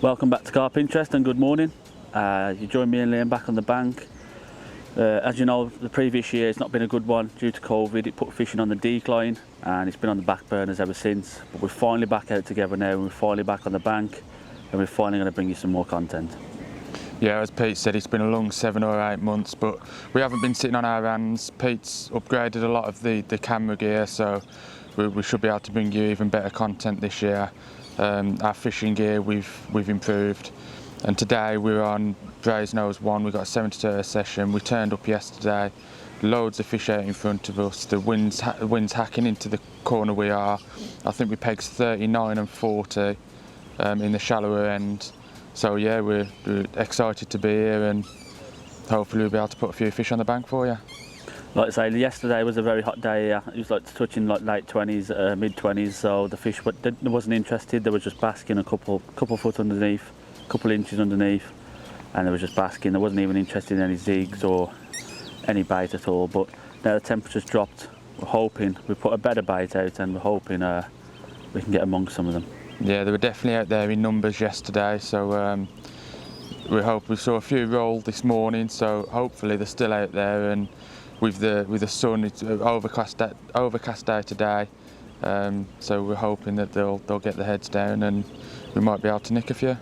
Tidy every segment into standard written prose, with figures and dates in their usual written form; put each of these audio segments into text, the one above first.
Welcome back to Carp Interest and good morning. You join me and Liam back on the bank. As you know, the previous year has not been a good one due to COVID. It put fishing on the decline and it's been on the back burners ever since. But we're finally back out together now and we're finally back on the bank and we're finally going to bring you some more content. Yeah, as Pete said, it's been a long 7 or 8 months, but we haven't been sitting on our hands. Pete's upgraded a lot of the camera gear, so we should be able to bring you even better content this year. Our fishing gear we've improved, and today we're on Brasenose 1. We've got a 72-hour session. We turned up yesterday, loads of fish out in front of us. The wind's hacking into the corner we are. I think we pegged 39 and 40 in the shallower end. So yeah, we're excited to be here and hopefully we'll be able to put a few fish on the bank for you. Like I say, yesterday was a very hot day. It was like touching like late 20s, mid 20s. So the fish wasn't interested. They were just basking a couple foot underneath, a couple inches underneath, and they were just basking. They wasn't even interested in any zigs or any bait at all. But now the temperature's dropped. We're hoping we put a better bait out, and we're hoping we can get amongst some of them. Yeah, they were definitely out there in numbers yesterday, so we saw a few roll this morning, so hopefully they're still out there. And with the sun, it's overcast day today, so we're hoping that they'll get their heads down and we might be able to nick a few.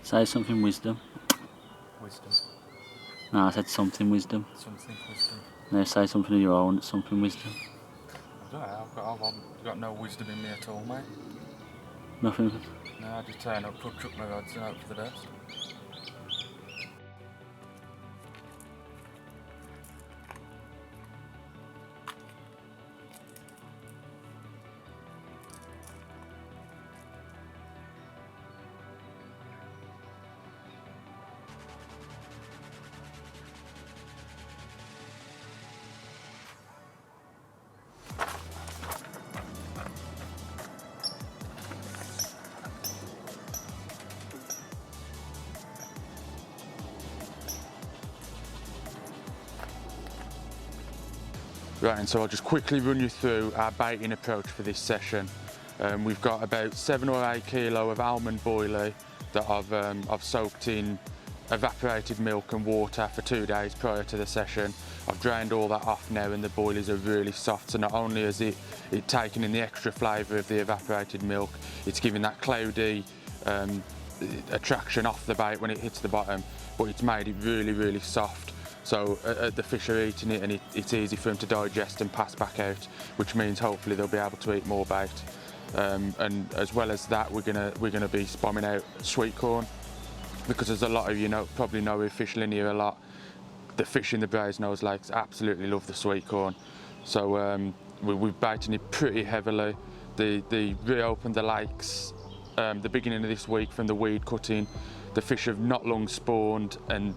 Say something wisdom. Wisdom. No, I said something wisdom. Something wisdom. No, say something of your own, something wisdom. I don't know, I've got no wisdom in me at all, mate. Nothing? No, I just turn up, chuck my rods and hope for the best. Right, and so I'll just quickly run you through our baiting approach for this session. We've got about 7 or 8 kilo of almond boilie that I've soaked in evaporated milk and water for 2 days prior to the session. I've drained all that off now and the boilies are really soft, so not only is it taken in the extra flavour of the evaporated milk, it's giving that cloudy attraction off the bait when it hits the bottom, but it's made it really, really soft. So the fish are eating it and it's easy for them to digest and pass back out, which means hopefully they'll be able to eat more bait. And as well as that, we're gonna be spomming out sweet corn, because as a lot of you probably know who fish linear a lot, the fish in the Brasenose lakes absolutely love the sweet corn. So we're baiting it pretty heavily. They reopened the lakes the beginning of this week from the weed cutting. The fish have not long spawned and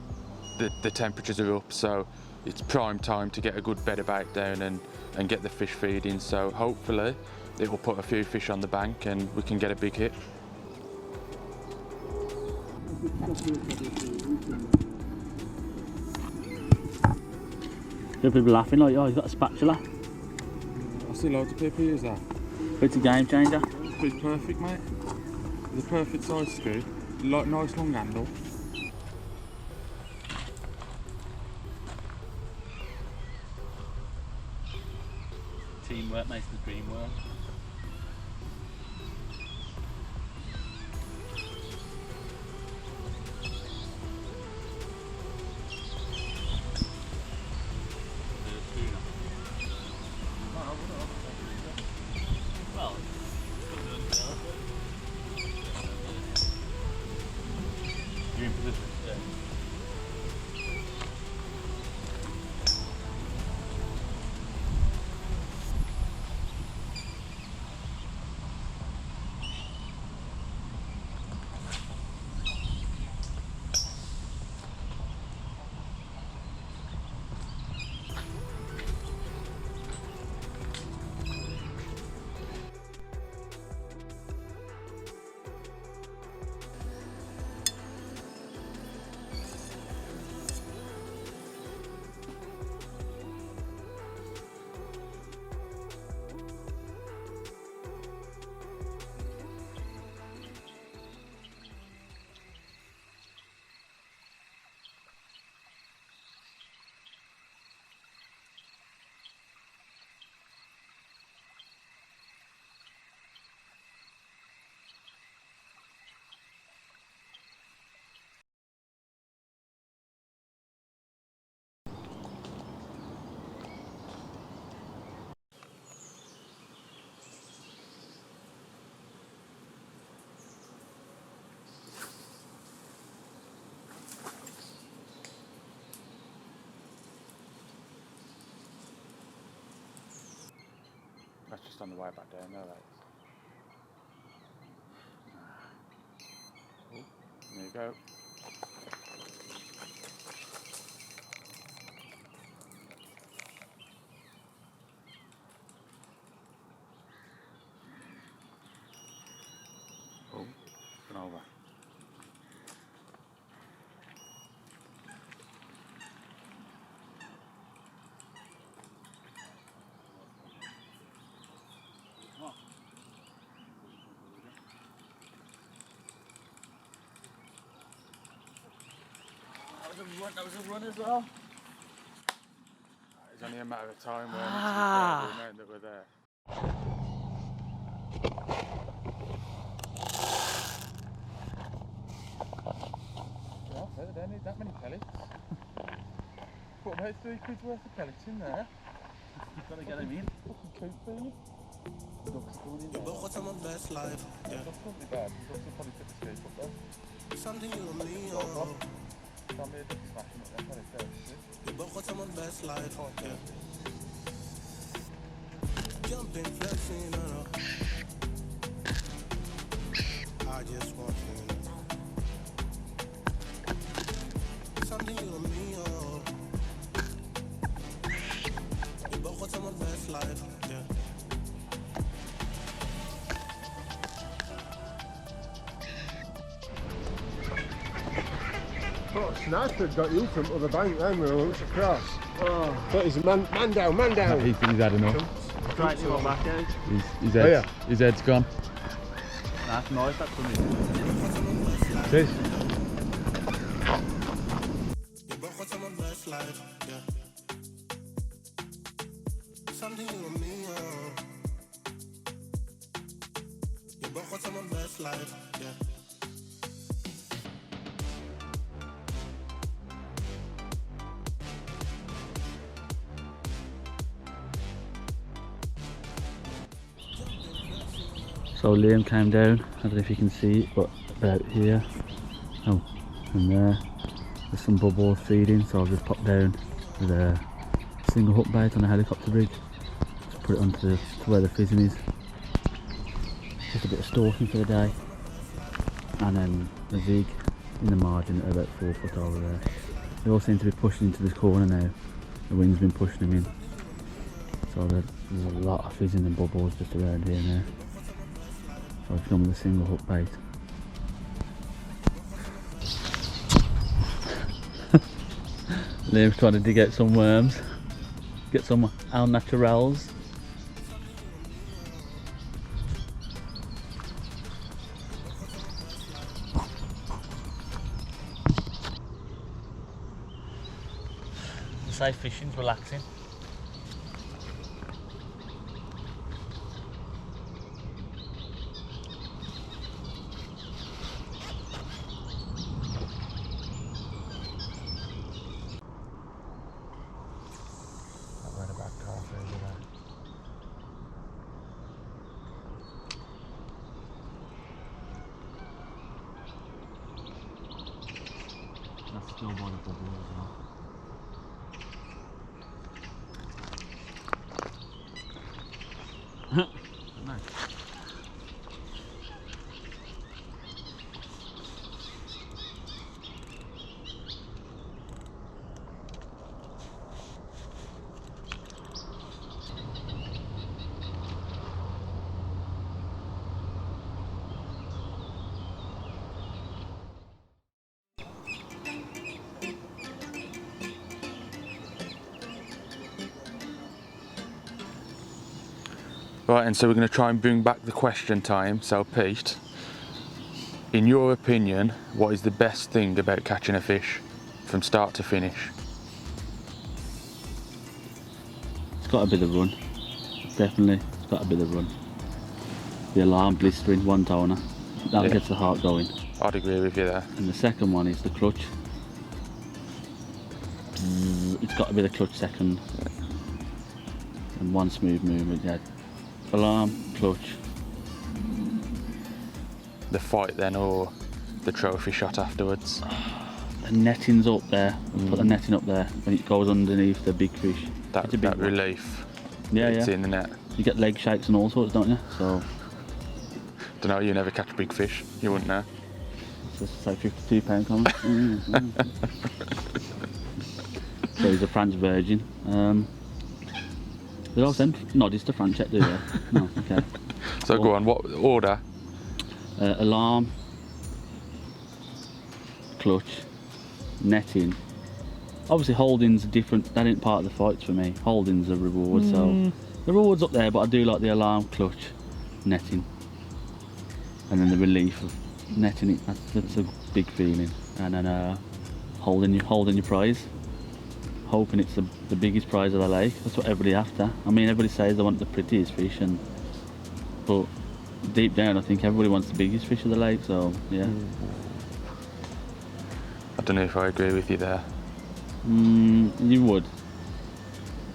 the temperatures are up, so it's prime time to get a good better bait down and get the fish feeding. So hopefully it will put a few fish on the bank and we can get a big hit. People laughing like, oh, he's got a spatula. I see loads of people use that. It's a game changer. It's perfect, mate. The perfect size screw, nice long handle. Teamwork makes the dream work. That's just on the way back down there, that is. Oh, there you go. Oh, gone over. That was a run as well. It's only a matter of time when we know that we're there. Well, they don't need that many pellets. Put about 3 quid's worth of pellets in there. You've got to get them in. Fucking coop food. Duck's food in there. What's on my best life? Yeah. That's not too bad. You've got to probably put the scoop up there. Something you and me Tell on. me a duck smashing up them pellets there. What's on my best life? Yeah. Jumping, flexing, I just want to know. Something you and me on. What's on my best life? Yeah. Oh, sniper got you from other bank then we were across. Oh. But he's a man down, man down. He's had enough. Right, you want back out. His head's gone. That's nice, that's for me. Cheers. What's on my best life? Yeah. Something you and me on. What's on my best life? Yeah. So Liam came down, I don't know if you can see it, but about here, oh, and there, there's some bubbles feeding, so I've just popped down with a single hook bait on a helicopter rig, just put it onto to where the fizzing is, just a bit of stalking for the day, and then the zig in the margin at about 4 foot over there. They all seem to be pushing into this corner now, the wind's been pushing them in, so there's a lot of fizzing and bubbles just around here now. So I've gone with a single hook bait. Liam's trying to dig out some worms, get some al naturals. The safe fishing's relaxing. That's still by the bubble as well. Nice. Right, and so we're going to try and bring back the question time. So Pete, in your opinion, what is the best thing about catching a fish from start to finish? It's got to be the run. Definitely, it's got to be the run. The alarm blistering, one toner. That gets the heart going. I'd agree with you there. And the second one is the clutch. It's got to be the clutch second. And one smooth movement, yeah. Alarm, clutch. The fight then, or the trophy shot afterwards? The netting's up there. Put the netting up there when it goes underneath the big fish. That It's a big one. relief. Yeah, it's yeah. in the net. you get leg shakes and all sorts, don't you? So Don't know, you never catch big fish, you wouldn't know. it's just say £52 comment. So he's a French virgin. Did I send noddies to France yet, do you? No, okay. So go on, what order? Alarm, clutch, netting. Obviously holdings are different, that ain't part of the fights for me. Holdings are reward, so the reward's up there, but I do like the alarm, clutch, netting. And then the relief of netting it, that's a big feeling. And then holding your prize. Hoping it's the biggest prize of the lake. That's what everybody after. I mean, everybody says they want the prettiest fish, but deep down I think everybody wants the biggest fish of the lake, so yeah. I don't know if I agree with you there. You would.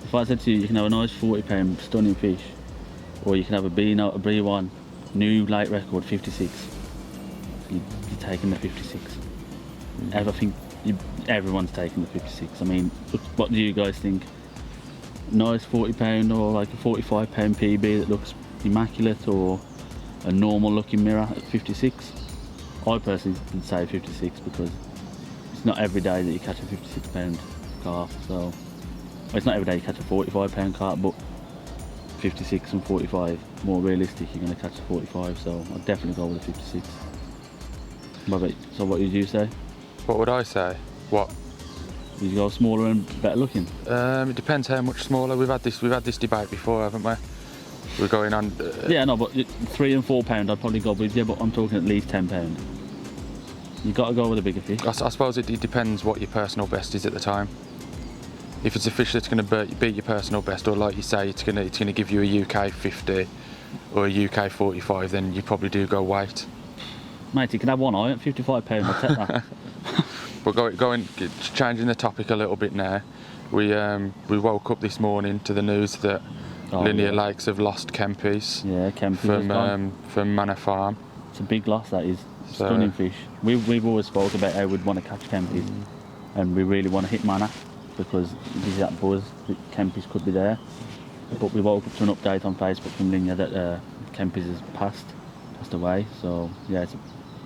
If I said to you, you can have a nice 40-pound stunning fish, or you can have a B1 new lake record 56, you're taking the 56. I think everyone's taking the 56. I mean, what do you guys think? Nice 40-pound or like a 45-pound PB that looks immaculate, or a normal looking mirror at 56? I personally would say 56 because it's not every day that you catch a 56-pound carp. So well, it's not every day you catch a 45-pound carp, but 56 and 45, more realistic, you're going to catch a 45. So I'd definitely go with a 56. So what did you say? What would I say? What? Did you go smaller and better looking? It depends how much smaller. We've had this debate before, haven't we? We're going on. Yeah, no, but 3 and 4 pound, I'd probably go with you. But I'm talking at least 10 pound. You got to go with a bigger fish. I suppose it depends what your personal best is at the time. If it's a fish that's going to beat your personal best, or like you say, it's going to give you a UK 50 or a UK 45, then you probably do go weight. Mate, you can have one eye at £55. I'll take that. But changing the topic a little bit now. We woke up this morning to the news that Linear Lakes have lost Kempies. Yeah, Kempies from Manor Farm. It's a big loss, that is. Stunning fish. We've always spoke about how we'd want to catch Kempies, and we really want to hit Manor because it gives you that buzz that Kempies could be there. But we woke up to an update on Facebook from Linear that Kempies has passed away. So yeah, it's a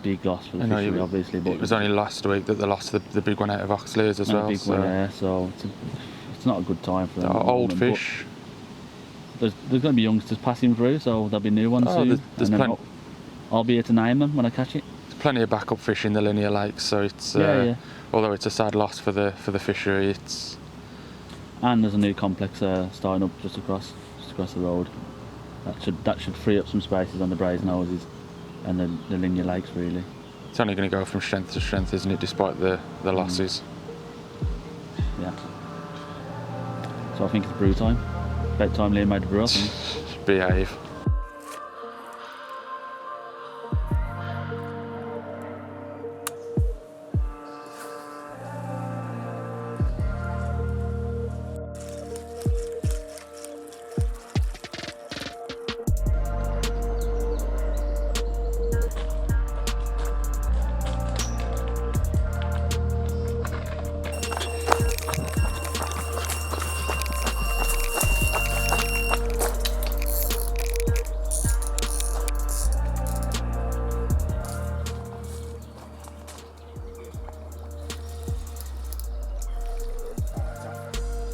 big loss for the fishery, obviously. But it was only last week that they lost the big one out of Oxley's as well. Big one, yeah. So it's not a good time for them. Old fish. There's going to be youngsters passing through, so there'll be new ones soon. There's plenty. I'll be here to name them when I catch it. There's plenty of backup fish in the Linear Lakes, so it's although it's a sad loss for the fishery, it's. And there's a new complex starting up just across the road. That should free up some spaces on the Brasenoses and the Linear Lakes, really. It's only going to go from strength to strength, isn't it, despite the losses? Yeah. So I think it's brew time. About time Liam made a brew, I think. Behave.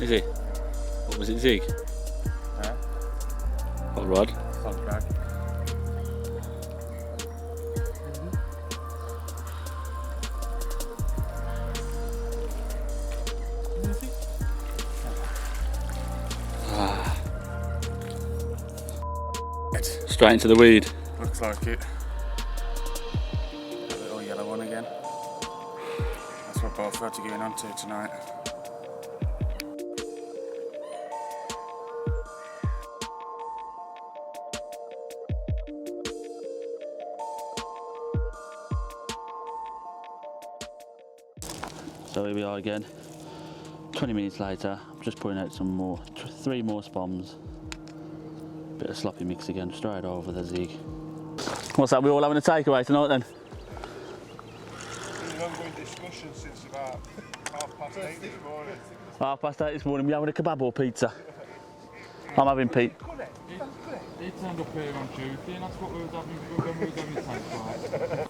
Is it? What was it, zig? Yeah. Hot rod? Hot drag. Straight into the weed. Looks like it. A little yellow one again. That's what both had to get onto tonight. So here we are again, 20 minutes later. I'm just putting out some more, 3 more spombs. Bit of sloppy mix again, straight over the zig. What's that, we all having a takeaway tonight then? Been an ongoing discussion since about 8:30 this morning. 8:30 this morning, we having a kebab or pizza? I'm having pizza. He turned up here on Tuesday and that's what we were having when we were going to take part.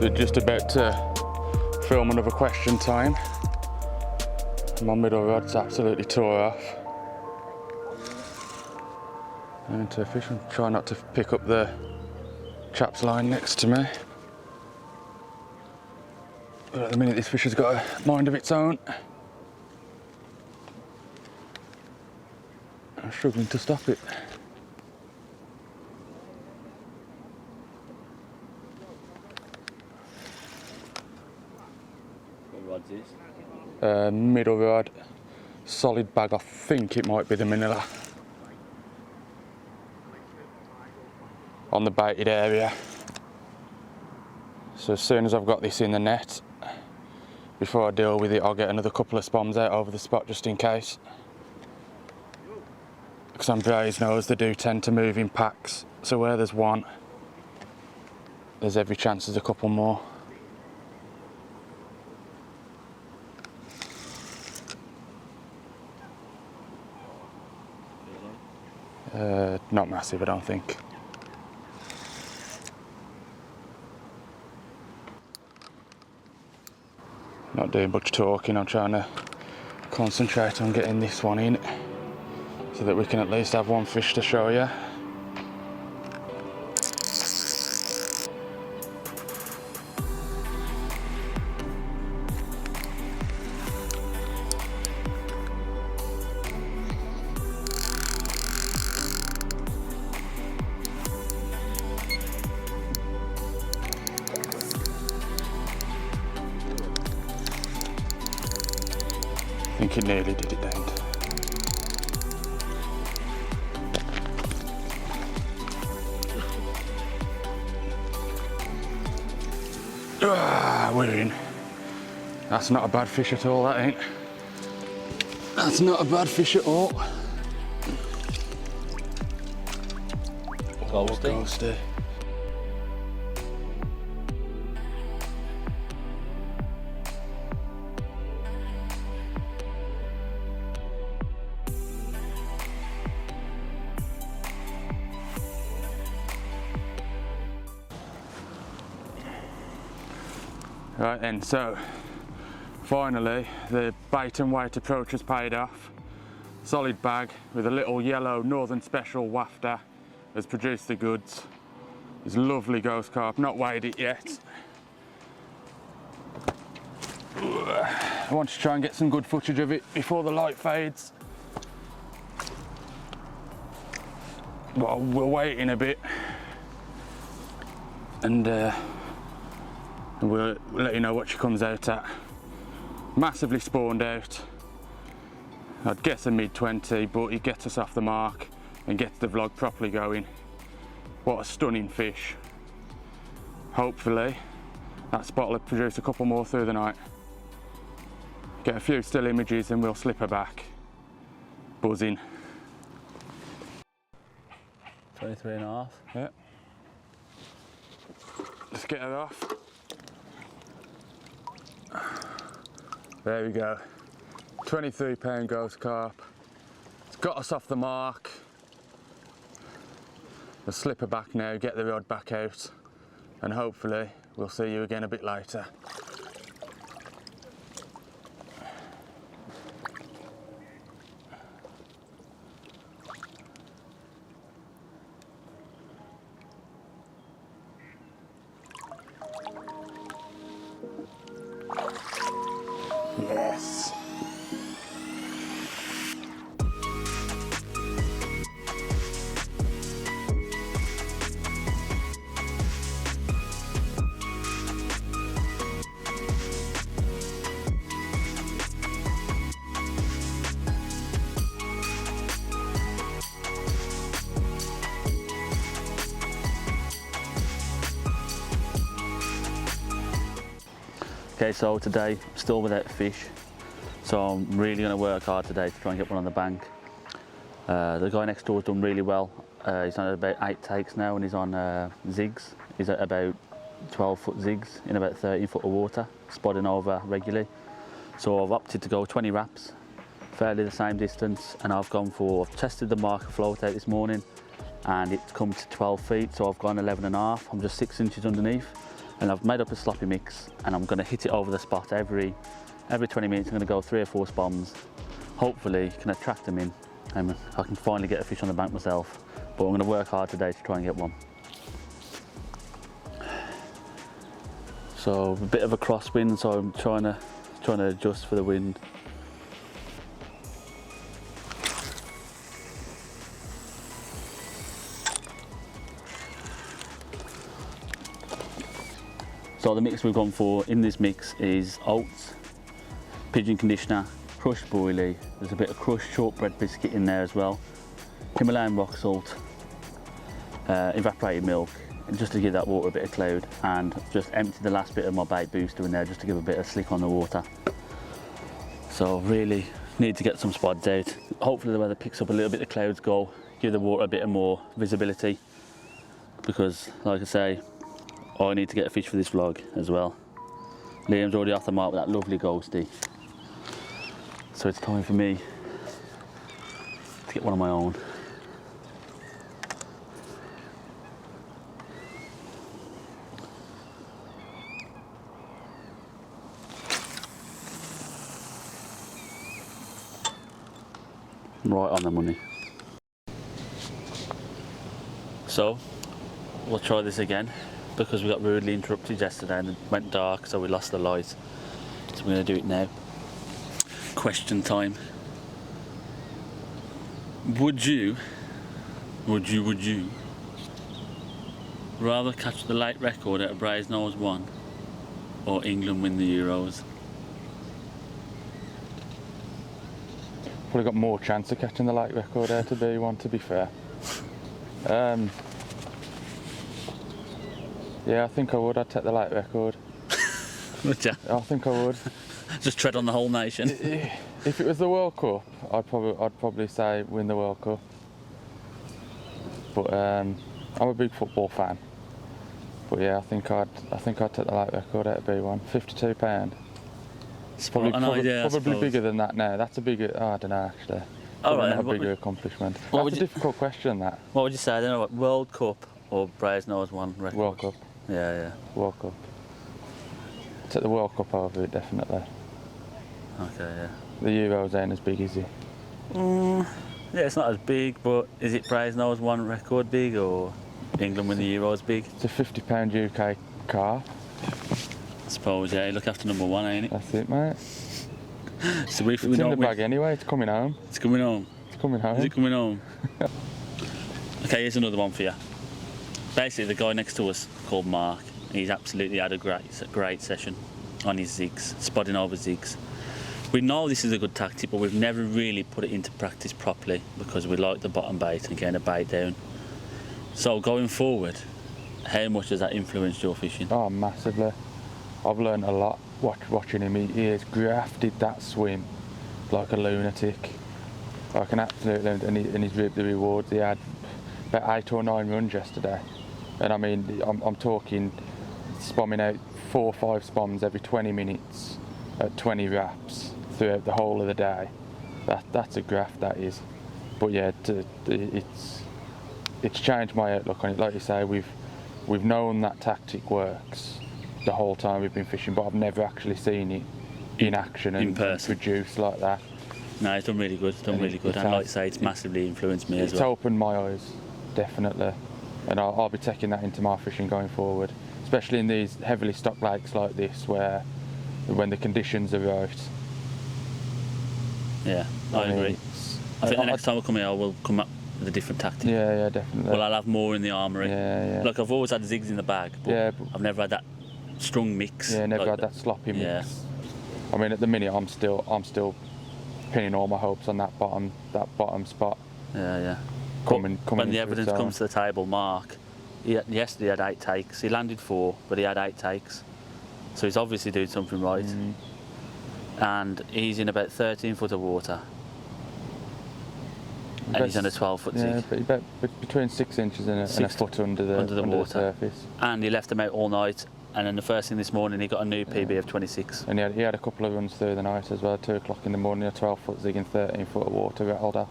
We're just about to film another question time. My middle rod's absolutely tore off. I'm into a fish and try not to pick up the chap's line next to me. But at the minute this fish has got a mind of its own. I'm struggling to stop it. Middle rod, solid bag. I think it might be the Manila. On the baited area. So as soon as I've got this in the net, before I deal with it, I'll get another couple of spombs out over the spot just in case. Because on Brasenose they do tend to move in packs. So where there's one, there's every chance there's a couple more. Not massive, I don't think. Not doing much talking, I'm trying to concentrate on getting this one in so that we can at least have one fish to show you. I think it nearly did it down. We're in. That's not a bad fish at all, that ain't. That's not a bad fish at all. Ghosty. Right then, so finally the bait and weight approach has paid off. Solid bag with a little yellow Northern Special wafter has produced the goods. It's lovely ghost carp, not weighed it yet. I want to try and get some good footage of it before the light fades. But we'll wait in a bit and we'll let you know what she comes out at. Massively spawned out. I'd guess a mid-20, but it gets us off the mark and gets the vlog properly going. What a stunning fish. Hopefully that spot will produce a couple more through the night. Get a few still images and we'll slip her back. Buzzing. 23.5. Yeah. Let's get her off. There we go. 23-pound ghost carp. It's got us off the mark. We'll slip her back now, get the rod back out, and hopefully we'll see you again a bit later. Yes. Okay, so today, still without fish. So I'm really going to work hard today to try and get one on the bank. The guy next door has done really well. He's on about 8 takes now and he's on zigs. He's at about 12-foot zigs in about 13 foot of water, spotting over regularly. So I've opted to go 20 wraps, fairly the same distance, and I've tested the marker float out this morning and it's come to 12 feet, so I've gone 11.5. I'm just 6 inches underneath and I've made up a sloppy mix and I'm going to hit it over the spot every 20 minutes. I'm going to go 3 or 4 spombs. Hopefully can attract them in and I can finally get a fish on the bank myself, but I'm going to work hard today to try and get one. So a bit of a crosswind, so I'm trying to adjust for the wind. So the mix we've gone for in this mix is oats, pigeon conditioner, crushed boilie, there's a bit of crushed shortbread biscuit in there as well, Himalayan rock salt, evaporated milk, just to give that water a bit of cloud, and just emptied the last bit of my bait booster in there just to give a bit of slick on the water. So really need to get some spots out. Hopefully the weather picks up a little bit, the clouds go, give the water a bit more visibility, because like I say, I need to get a fish for this vlog as well. Liam's already off the mark with that lovely ghosty. So it's time for me to get one of my own. Right on the money. So we'll try this again because we got rudely interrupted yesterday and it went dark, so we lost the light. So we're going to do it now. Question time. Would you rather catch the late record at a Brasenose 1 or England win the Euros? Probably got more chance of catching the late record there to be one, to be fair. Yeah, I think I would. I'd take the late record. Would you? I think I would. Just tread on the whole nation. If it was the World Cup, I'd probably say win the World Cup. But I'm a big football fan. But yeah, I think I'd take the late record out of B1. £52. It's probably bigger than that now. That's a bigger. Oh, I don't know actually. Alright, not a bigger accomplishment. That's a difficult question. That. What would you say? I don't know. What, World Cup or Brasenose 1 record? World Cup. Yeah. World Cup. Take the World Cup over it, definitely. Okay, yeah. The Euros ain't as big, is it? Yeah, it's not as big, but is it Brasenose 1 record big or England win the Euros big? It's a £50 UK car. I suppose, yeah. Look after number 1, ain't it? That's it, mate. So it's in the bag anyway. It's coming home. It's coming home. It's coming home. Is it coming home? Okay, here's another one for you. Basically, the guy next to us called Mark. He's absolutely had a great session on his zigs, spotting over zigs. We know this is a good tactic, but we've never really put it into practice properly because we like the bottom bait and getting a bait down. So going forward, how much has that influenced your fishing? Oh, massively. I've learned a lot watching him. He has grafted that swim like a lunatic, like an absolute lunatic, and he's reaped the rewards. He had about 8 or 9 runs yesterday, and I mean, I'm talking spomming out 4 or 5 spomms every 20 minutes at 20 wraps throughout the whole of the day. That's a graft, that is. But yeah, it's changed my outlook on it. Like you say, we've known that tactic works the whole time we've been fishing, but I've never actually seen it in action and produce like that. No, it's done really good. It's done really good, and like I say, it's massively influenced me as well. It's opened my eyes, definitely, and I'll be taking that into my fishing going forward, especially in these heavily stocked lakes like this, when the conditions are right. Yeah, I agree. I think the next time we come here, I will come up with a different tactic. Yeah, definitely. Well, I'll have more in the armoury. Yeah. Like I've always had zigs in the bag, but I've never had that strong mix. Yeah, never had that sloppy mix. Yeah. I mean, at the minute, I'm still pinning all my hopes on that bottom spot. Yeah. Coming when the evidence comes to the table, Mark, yesterday he had 8 takes. He landed 4, but he had 8 takes. So he's obviously doing something right. And he's in about 13 foot of water. And he's on a 12-foot yeah, zig. but between 6 inches and a foot under the water. surface. And he left him out all night. And then the first thing this morning, he got a new PB of 26. And he had a couple of runs through the night as well. 2 o'clock in the morning, a 12-foot zig and 13 foot of water rattled off.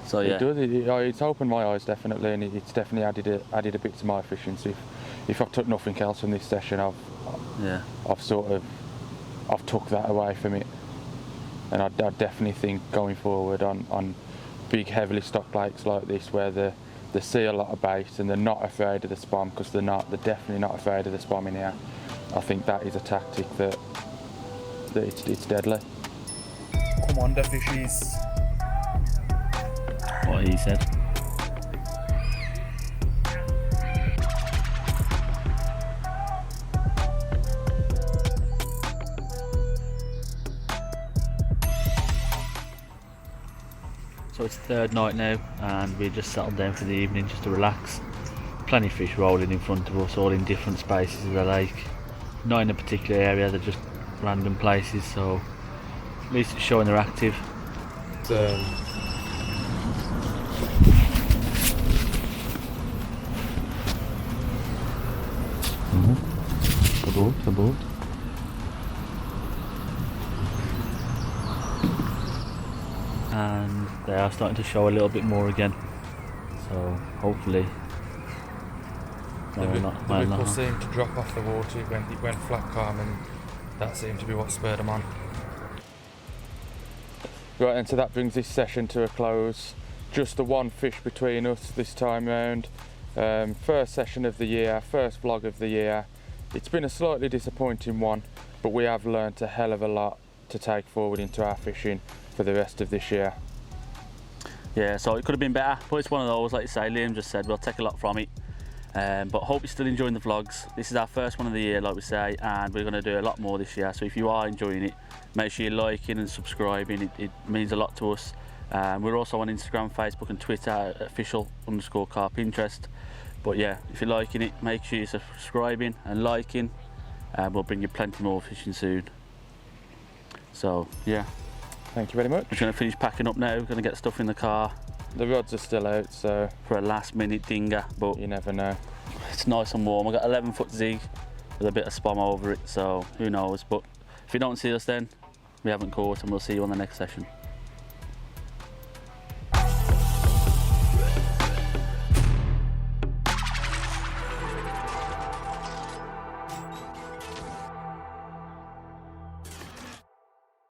So yeah, It's opened my eyes definitely, and it's definitely added a bit to my fishing. So if I've took nothing else from this session, I've took that away from it. And I definitely think going forward on big heavily stocked lakes like this, where they see a lot of bait and they're not afraid of the spomb, because they're definitely not afraid of the spomb in here. I think that is a tactic that it's deadly. Come on, the fishies. what he said. So it's third night now, and we just settled down for the evening just to relax. Plenty of fish rolling in front of us, all in different spaces of the lake. Not in a particular area, they're just random places, so at least it's showing they're active. The boat. And they are starting to show a little bit more again, so hopefully the ripple seemed to drop off the water. It went flat calm, and that seemed to be what spurred them on. Right, and so that brings this session to a close. Just the one fish between us this time round. First session of the year, first vlog of the year. It's been a slightly disappointing one, but we have learnt a hell of a lot to take forward into our fishing for the rest of this year. Yeah, so it could have been better, but it's one of those, like you say, Liam just said, we'll take a lot from it. But hope you're still enjoying the vlogs. This is our first one of the year, like we say, and we're going to do a lot more this year. So if you are enjoying it, make sure you're liking and subscribing. It means a lot to us. We're also on Instagram, Facebook and Twitter, official_carp Pinterest. But yeah, if you're liking it, make sure you're subscribing and liking. We'll bring you plenty more fishing soon. So yeah. Thank you very much. We're going to finish packing up now. We're going to get stuff in the car. The rods are still out, so for a last minute dinger, but you never know. It's nice and warm. I've got 11-foot zig with a bit of spomb over it, so who knows. But if you don't see us then, we haven't caught, and we'll see you on the next session.